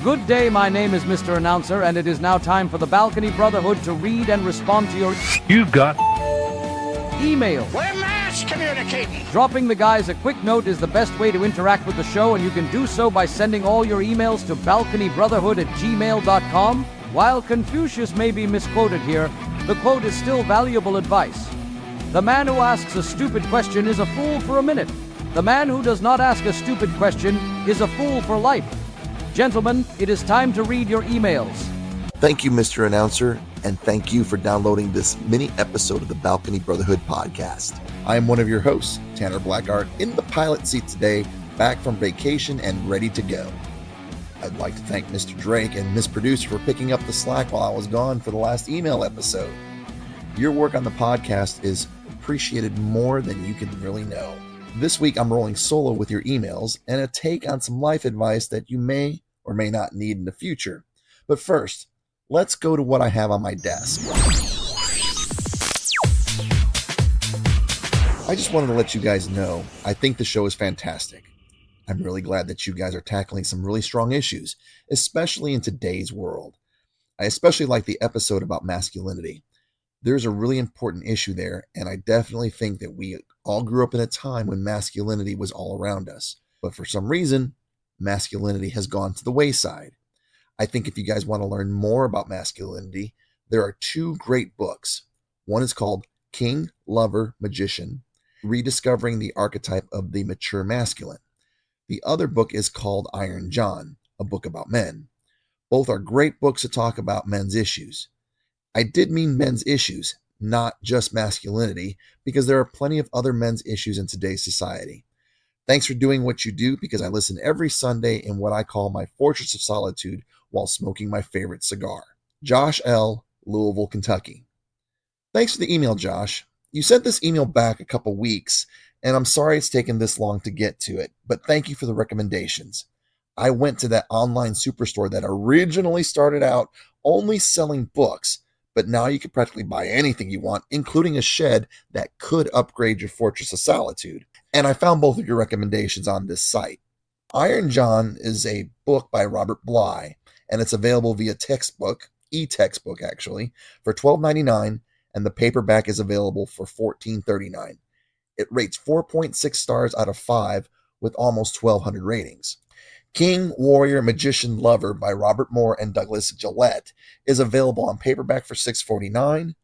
Good day, my name is Mr. Announcer, and it is now time for the Balcony Brotherhood to read and respond to your You've got email. We're mass communicating. Dropping the guys a quick note is the best way to interact with the show, and you can do so by sending all your emails to balconybrotherhood@gmail.com. While Confucius may be misquoted here, the quote is still valuable advice. The man who asks a stupid question is a fool for a minute. The man who does not ask a stupid question is a fool for life. Gentlemen, it is time to read your emails. Thank you, Mr. Announcer, and thank you for downloading this mini episode of the Balcony Brotherhood podcast. I am one of your hosts, Tanner Blackart, in the pilot seat today, back from vacation and ready to go. I'd like to thank Mr. Drake and Miss Producer for picking up the slack while I was gone for the last email episode. Your work on the podcast is appreciated more than you can really know. This week, I'm rolling solo with your emails and a take on some life advice that you may or may not need in the future. But first, let's go to what I have on my desk. I just wanted to let you guys know, I think the show is fantastic. I'm really glad that you guys are tackling some really strong issues, especially in today's world. I especially like the episode about masculinity. There's a really important issue there, and I definitely think that we all grew up in a time when masculinity was all around us. But for some reason, masculinity has gone to the wayside. I think if you guys want to learn more about masculinity, there are two great books. One is called King, Lover, Magician, Rediscovering the Archetype of the Mature Masculine. The other book is called Iron John, a book about men. Both are great books to talk about men's issues. I did mean men's issues, not just masculinity, because there are plenty of other men's issues in today's society. Thanks for doing what you do, because I listen every Sunday in what I call my fortress of solitude while smoking my favorite cigar. Josh L., Louisville, Kentucky. Thanks for the email, Josh. You sent this email back a couple weeks, and I'm sorry it's taken this long to get to it, but thank you for the recommendations. I went to that online superstore that originally started out only selling books, but now you can practically buy anything you want, including a shed that could upgrade your fortress of solitude. And I found both of your recommendations on this site. Iron John is a book by Robert Bly, and it's available via textbook, e-textbook actually, for $12.99, and the paperback is available for $14.39. It rates 4.6 stars out of 5 with almost 1,200 ratings. King, Warrior, Magician, Lover by Robert Moore and Douglas Gillette is available on paperback for $6.49,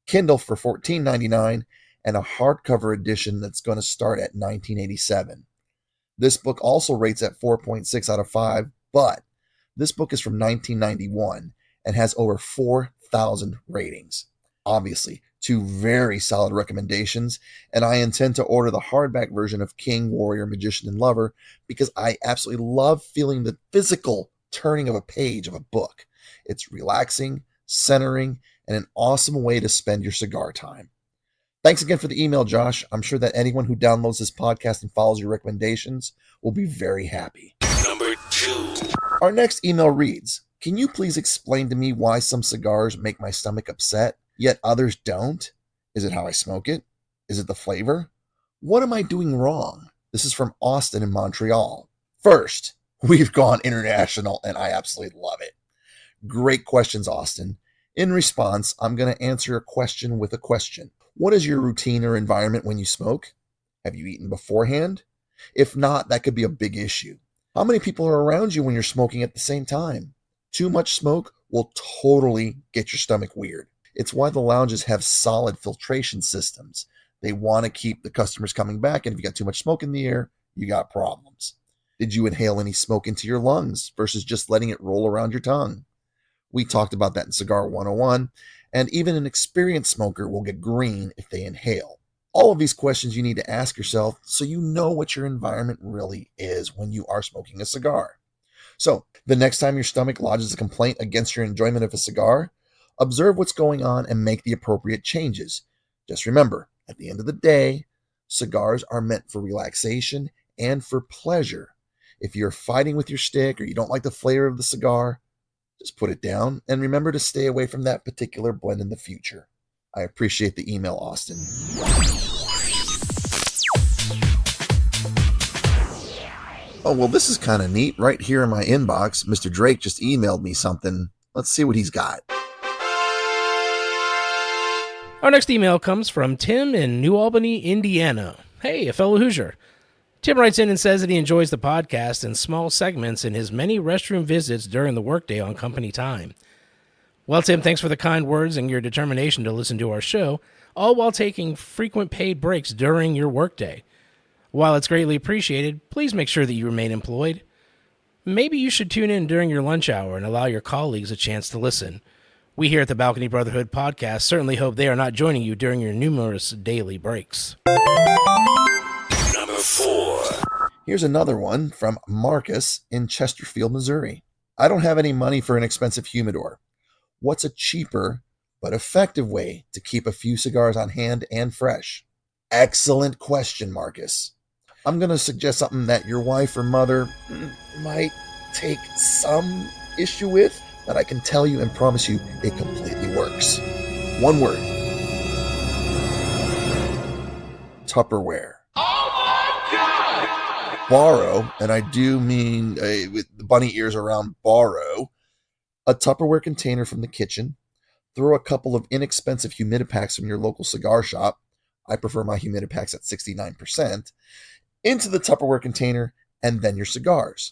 Kindle for $14.99, and a hardcover edition that's going to start at $19.87. This book also rates at 4.6 out of 5, but this book is from 1991 and has over 4,000 ratings. Obviously, two very solid recommendations, and I intend to order the hardback version of King, Warrior, Magician, and Lover because I absolutely love feeling the physical turning of a page of a book. It's relaxing, centering, and an awesome way to spend your cigar time. Thanks again for the email, Josh. I'm sure that anyone who downloads this podcast and follows your recommendations will be very happy. number 2. Our next email reads, can you please explain to me why some cigars make my stomach upset, yet others don't? Is it how I smoke it? Is it the flavor? What am I doing wrong? This is from Austin in Montreal. First, we've gone international, and I absolutely love it. Great questions, Austin. In response, I'm going to answer your question with a question. What is your routine or environment when you smoke? Have you eaten beforehand? If not, that could be a big issue. How many people are around you when you're smoking at the same time? Too much smoke will totally get your stomach weird. It's why the lounges have solid filtration systems. They want to keep the customers coming back, and if you got too much smoke in the air, you got problems. Did you inhale any smoke into your lungs versus just letting it roll around your tongue? We talked about that in Cigar 101, and even an experienced smoker will get green if they inhale. All of these questions you need to ask yourself so you know what your environment really is when you are smoking a cigar. So, the next time your stomach lodges a complaint against your enjoyment of a cigar, observe what's going on and make the appropriate changes. Just remember, at the end of the day, cigars are meant for relaxation and for pleasure. If you're fighting with your stick or you don't like the flavor of the cigar, just put it down and remember to stay away from that particular blend in the future. I appreciate the email, Austin. Oh, well, this is kind of neat. Right here in my inbox, Mr. Drake just emailed me something. Let's see what he's got. Our next email comes from Tim in New Albany, Indiana. Hey, a fellow Hoosier. Tim writes in and says that he enjoys the podcast and small segments in his many restroom visits during the workday on company time. Well, Tim, thanks for the kind words and your determination to listen to our show, all while taking frequent paid breaks during your workday. While it's greatly appreciated, please make sure that you remain employed. Maybe you should tune in during your lunch hour and allow your colleagues a chance to listen. We here at the Balcony Brotherhood podcast certainly hope they are not joining you during your numerous daily breaks. Number 4. Here's another one from Marcus in Chesterfield, Missouri. I don't have any money for an expensive humidor. What's a cheaper but effective way to keep a few cigars on hand and fresh? Excellent question, Marcus. I'm going to suggest something that your wife or mother might take some issue with, but I can tell you and promise you it completely works. One word. Tupperware. Borrow, and I do mean with the bunny ears around borrow, a Tupperware container from the kitchen. Throw a couple of inexpensive humidipacks from your local cigar shop. I prefer my humidipacks at 69%. Into the Tupperware container, and then your cigars.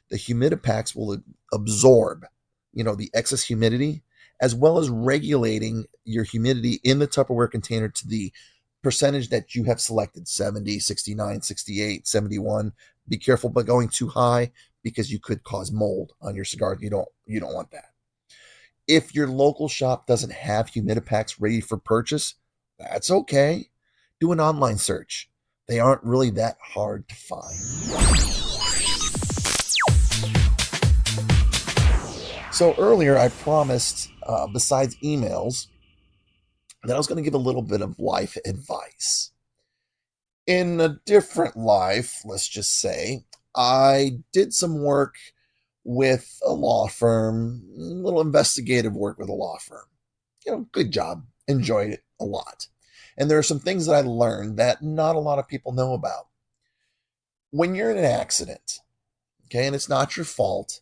The humidipacks will absorb, the excess humidity, as well as regulating your humidity in the Tupperware container to the percentage that you have selected, 70, 69, 68, 71. Be careful about going too high because you could cause mold on your cigar. You don't want that. If your local shop doesn't have humidipacks ready for purchase, that's okay. Do an online search. They aren't really that hard to find. So earlier I promised, besides emails, that I was going to give a little bit of life advice. In a different life, let's just say, I did some work with a law firm, a little investigative work with a law firm. Good job. Enjoyed it a lot. And there are some things that I learned that not a lot of people know about. When you're in an accident, and it's not your fault,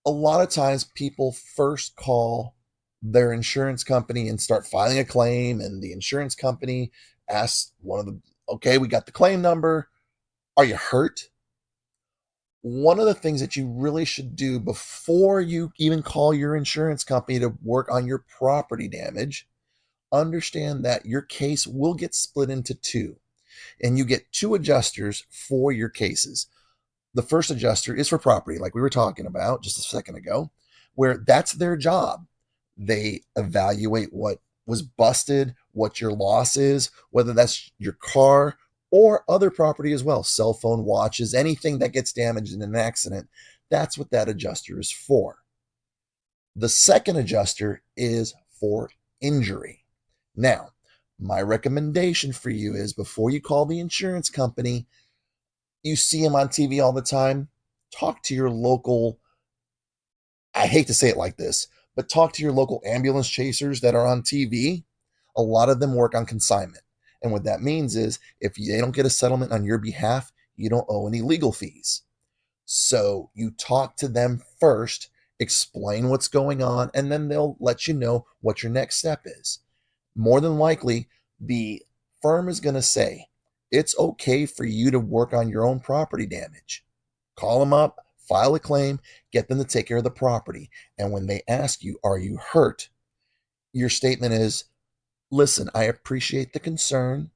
a lot of times people first call their insurance company and start filing a claim, and the insurance company asks okay, we got the claim number. Are you hurt? One of the things that you really should do before you even call your insurance company to work on your property damage, understand that your case will get split into two, and you get two adjusters for your cases. The first adjuster is for property, like we were talking about just a second ago, where that's their job. They evaluate what was busted, what your loss is, whether that's your car or other property as well, cell phone, watches, anything that gets damaged in an accident. That's what that adjuster is for. The second adjuster is for injury. Now, my recommendation for you is before you call the insurance company, you see them on TV all the time, talk to your local, I hate to say it like this, but talk to your local ambulance chasers that are on TV. A lot of them work on consignment. And what that means is if they don't get a settlement on your behalf, you don't owe any legal fees. So you talk to them first, explain what's going on, and then they'll let you know what your next step is. More than likely, the firm is going to say, it's okay for you to work on your own property damage. Call them up, file a claim, get them to take care of the property. And when they ask you, are you hurt? Your statement is, listen, I appreciate the concern,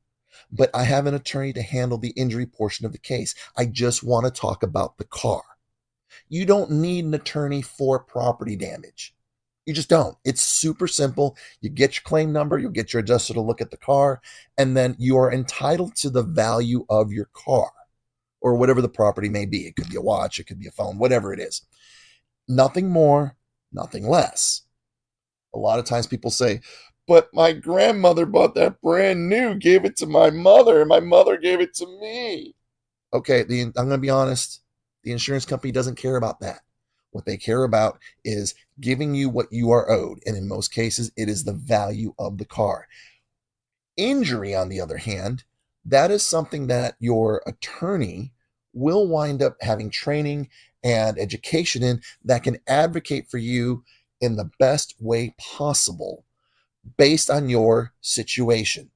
but I have an attorney to handle the injury portion of the case. I just want to talk about the car. You don't need an attorney for property damage. You just don't. It's super simple. You get your claim number, you'll get your adjuster to look at the car, and then you are entitled to the value of your car or whatever the property may be. It could be a watch, it could be a phone, whatever it is. Nothing more, nothing less. A lot of times people say, but my grandmother bought that brand new, gave it to my mother, and my mother gave it to me. Okay, I'm going to be honest. The insurance company doesn't care about that. What they care about is giving you what you are owed. And in most cases, it is the value of the car. Injury, on the other hand, that is something that your attorney will wind up having training and education in that can advocate for you in the best way possible based on your situation.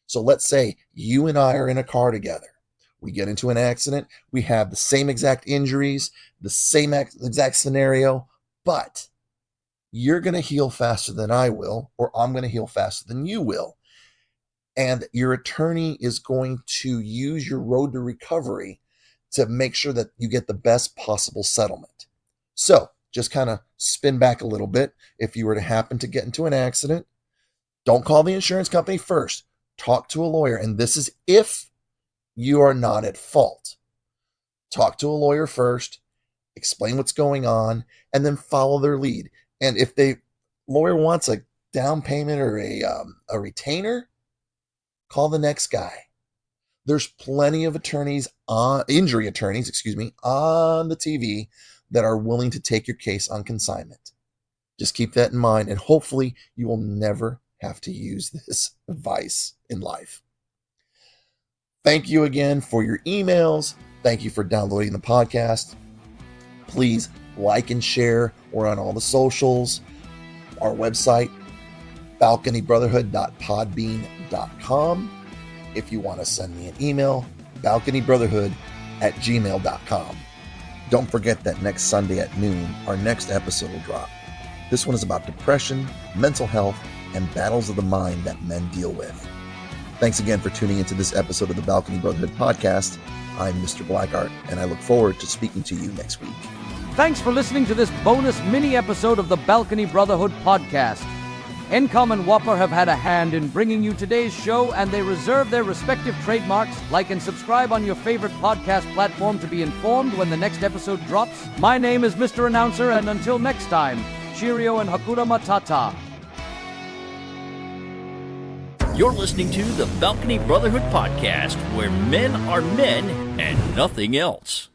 So let's say you and I are in a car together. We get into an accident. We have the same exact injuries, the same exact scenario, but you're going to heal faster than I will, or I'm going to heal faster than you will. And your attorney is going to use your road to recovery to make sure that you get the best possible settlement. So just kind of spin back a little bit. If you were to happen to get into an accident, don't call the insurance company first. Talk to a lawyer. And this is if you are not at fault. Talk to a lawyer first, explain what's going on, and then follow their lead. And if the lawyer wants a down payment or a retainer, call the next guy. There's plenty of injury attorneys, on the TV that are willing to take your case on consignment. Just keep that in mind, and hopefully you will never have to use this advice in life. Thank you again for your emails. Thank you for downloading the podcast. Please like and share. We're on all the socials. Our website, balconybrotherhood.podbean.com. If you want to send me an email, balconybrotherhood@gmail.com. Don't forget that next Sunday at noon, our next episode will drop. This one is about depression, mental health, and battles of the mind that men deal with. Thanks again for tuning into this episode of the Balcony Brotherhood podcast. I'm Mr. Blackart, and I look forward to speaking to you next week. Thanks for listening to this bonus mini episode of the Balcony Brotherhood podcast. Encom and Whopper have had a hand in bringing you today's show, and they reserve their respective trademarks. Like and subscribe on your favorite podcast platform to be informed when the next episode drops. My name is Mr. Announcer, and until next time, cheerio and Hakuna Matata. You're listening to the Balcony Brotherhood podcast, where men are men and nothing else.